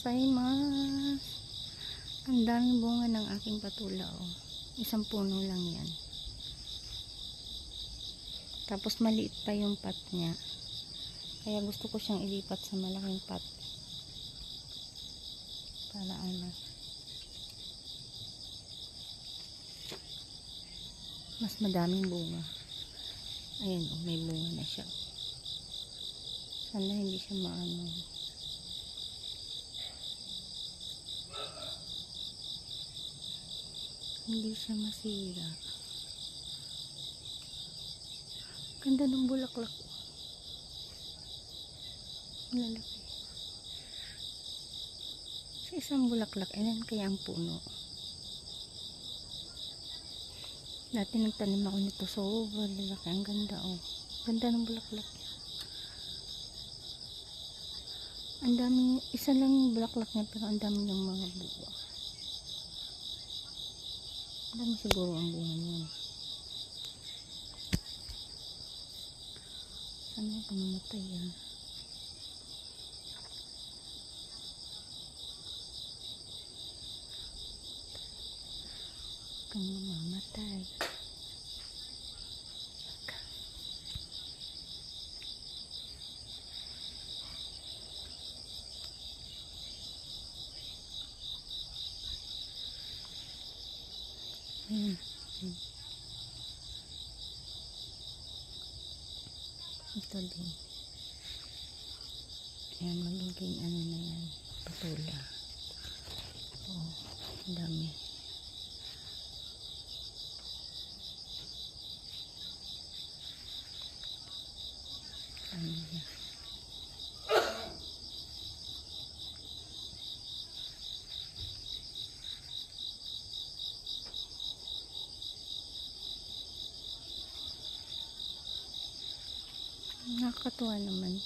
gozaimasu. Ang daming bunga ng aking patula, oh. Isang puno lang yan. Tapos maliit pa yung pot niya. Kaya gusto ko siyang ilipat sa malaking pot. Para ano, mas madaming bunga. Ayan, oh, may bunga na siya. Sana hindi siya maano. Hindi siya masira. Ganda ng bulaklak. Lalaki. Sa isang bulaklak, ilan kaya ang puno? Dati nagtanim ako nito, sobrang lalaki. Ang ganda, oh. Ganda ng bulaklak. Ang dami, isa lang yung bulaklak niya, pero ang dami ng mga bunga. Ang dami siguro ang bunga niya. Sana ito mamatay yan. Kung mamatay. Ayan. Ito din. Ayan, magiging ano na yan. Patula. Oh, ang dami. Ayan. Nakakatuwa naman.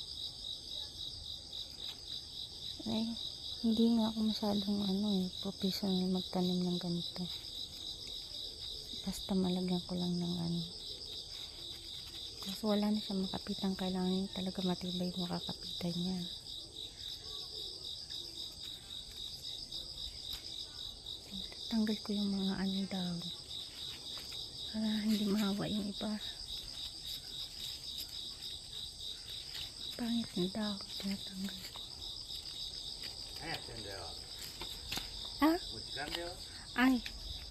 Ay, hindi nga ako masyadong professional magtanim ng ganito. Basta malagyan ko lang ng kasi wala na siya makapitan. Kailangan talaga matibay yung makakapitan niya. Tanggal ko yung mga daw para hindi mahawa yung iba. Pangit ng daw, tinatanggal ko. Ah? Ay,